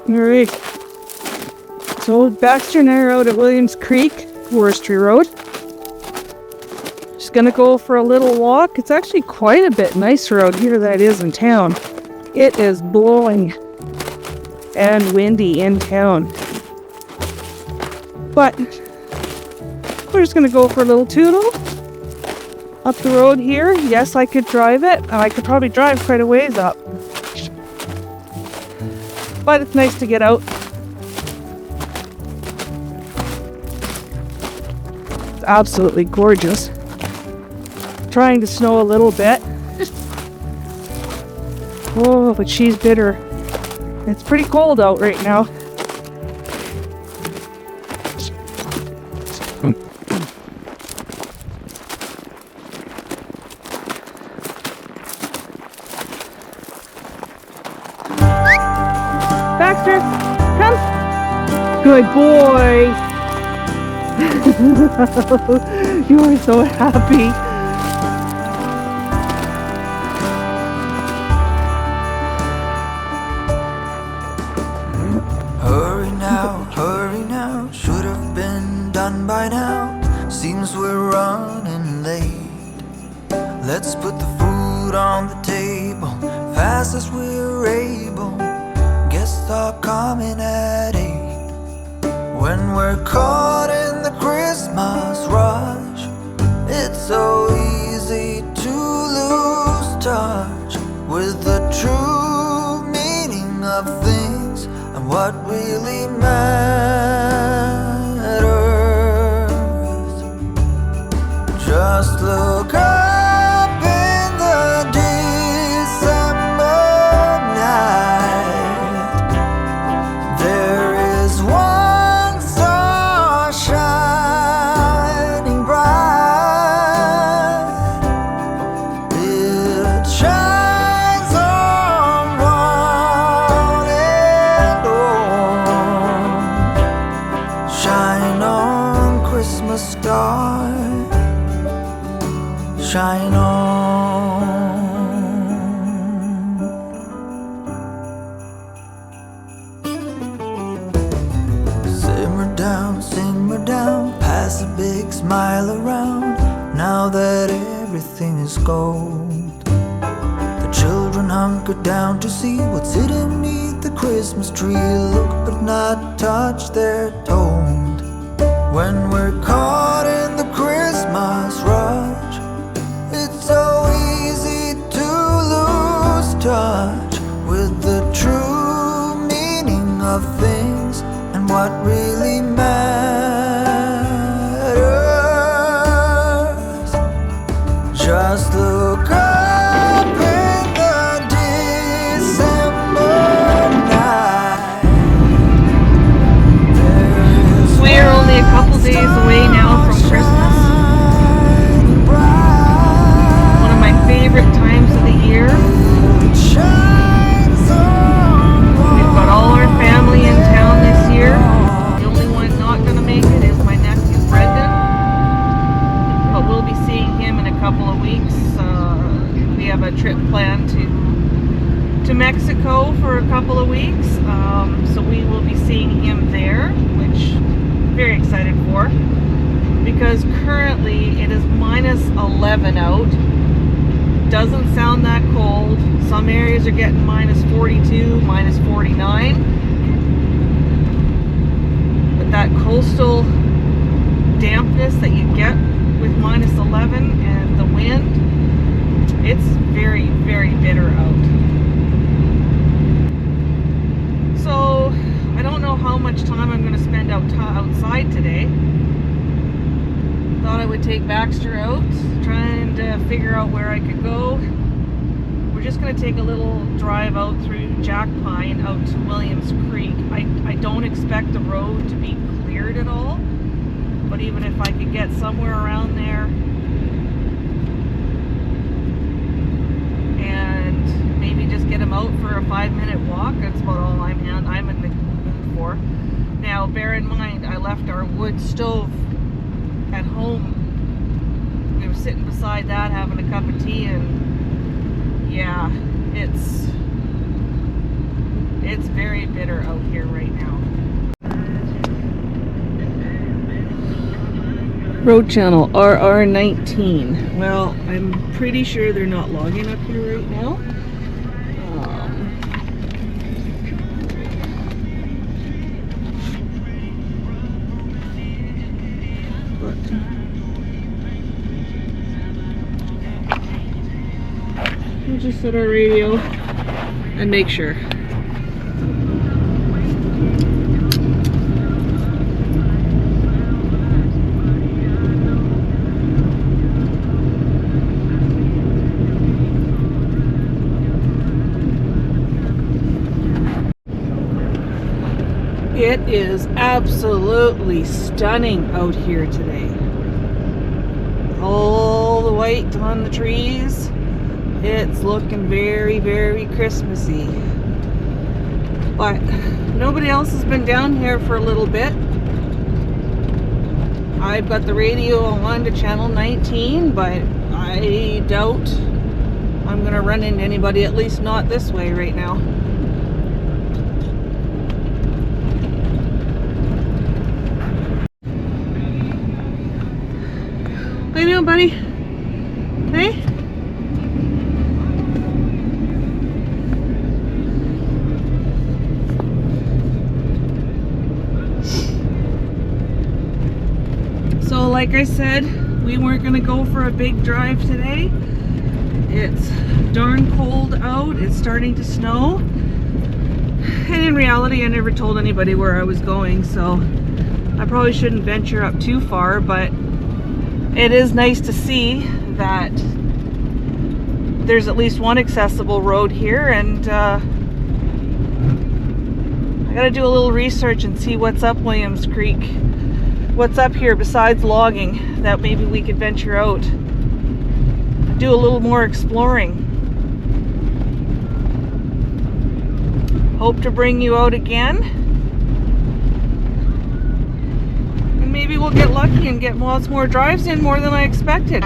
Alright. So Baxter and I are out at Williams Creek, Forestry Road. Just gonna go for a little walk. It's actually quite a bit nicer out here than it is in town. It is blowing and windy in town. But we're just gonna go for a little tootle up the road here. Yes, I could drive it, and I could probably drive quite a ways up. But it's nice to get out. It's absolutely gorgeous. Trying to snow a little bit. Oh, but she's bitter. It's pretty cold out right now. Baxter, come. Good boy. You are so happy. Hurry now, should have been done by now. Seems we're running late. Let's put the food on the table, fast as we're able. Guests are coming at 8. When we're caught in the Christmas rush, it's so easy to lose touch with the true meaning of things and what really matters. Just look up in the December night. There is one star shining bright. It shines on one and all. Shine on, Christmas star. Shine on. Simmer down, pass a big smile around. Now that everything is gold, the children hunker down to see what's hidden beneath the Christmas tree. Look but not touch, they're told. When we're caught in the Christmas rush, it's so easy to lose touch with the true meaning of things and what really matters. Just look up in the December night. We're only a couple days away now from Christmas. One of my favorite times of the year. We've got all our family in town this year. The only one not going to make it is my nephew Brendan, but we'll be seeing him in a couple of weeks. We have a trip planned to Mexico for a couple of weeks, so we will be seeing him there, which I'm very excited for, because currently it is minus 11 out. Doesn't sound that cold. Some areas are getting minus 42, minus 49. But that coastal dampness that you get with minus 11 and the wind, it's very, very bitter out. So I don't know how much time I'm going to spend outside today. Thought I would take Baxter out, trying to figure out where I could go. We're just going to take a little drive out through Jack Pine out to Williams Creek. I don't expect the road to be cleared at all, but even if I could get somewhere around there and maybe just get him out for a 5-minute walk, that's about all I'm in the mood for. Now, bear in mind, I left our wood stove at home. We were sitting beside that having a cup of tea, and yeah, it's It's very bitter out here right now. Road channel RR19. Well, I'm pretty sure they're not logging up here right now. We'll just set our radio and make sure. It is absolutely stunning out here today. All the white on the trees. It's looking very, very Christmassy. But nobody else has been down here for a little bit. I've got the radio on to channel 19, but I doubt I'm gonna run into anybody, at least not this way right now. How you doing, buddy? Hey? So like I said, we weren't gonna go for a big drive today. It's darn cold out, it's starting to snow. And in reality, I never told anybody where I was going, so I probably shouldn't venture up too far, but it is nice to see that there's at least one accessible road here, and I gotta do a little research and see what's up Williams Creek. What's up here besides logging that maybe we could venture out, do a little more exploring. Hope to bring you out again, and maybe we'll get lucky and get lots more drives in, more than I expected.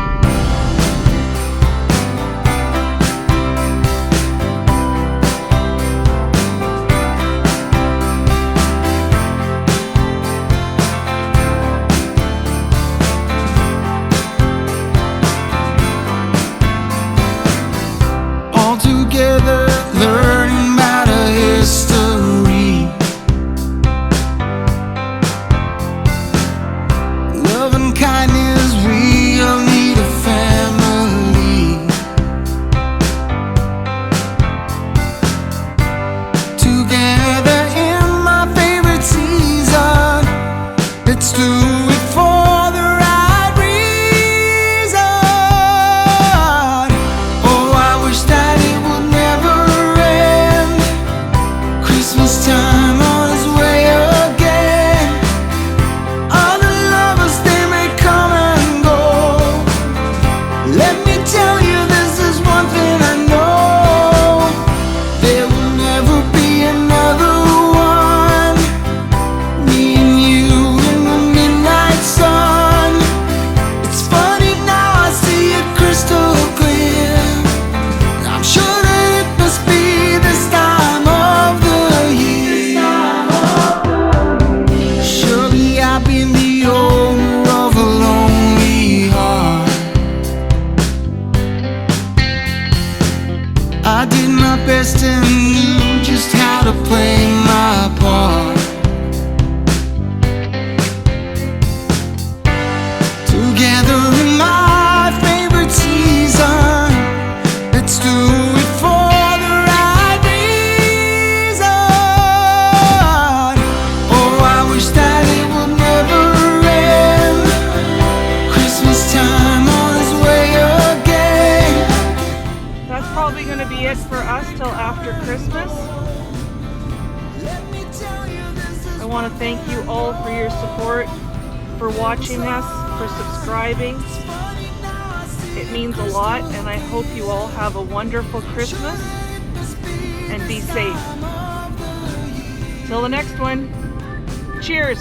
Together, learning about our history. Love and kindness, we all need a family. Together in my favorite season, let's do it for the right reason. Oh, I wish that it would never end. Christmas time on its way again. All the lovers, they may come and go. Let me tell you, this is one thing I know. There will never be another one. Me and you in the midnight sun. It's funny now, I see it crystal clear. I'm sure that it must be this time of the year. Surely I've been the owner of a lonely heart. I did my best and knew just how to play my part. Together in my favorite season, let's do it for the right reason. Oh, I wish that it would never end. Christmas time on its way again. That's probably going to be it for us till after Christmas. Let me tell you, this is I want to thank you all for your support, for watching us, for subscribing. funny now, I see It means a lot, and I hope you all have a wonderful Christmas it must be and be safe. time of the year. Till the next one, cheers!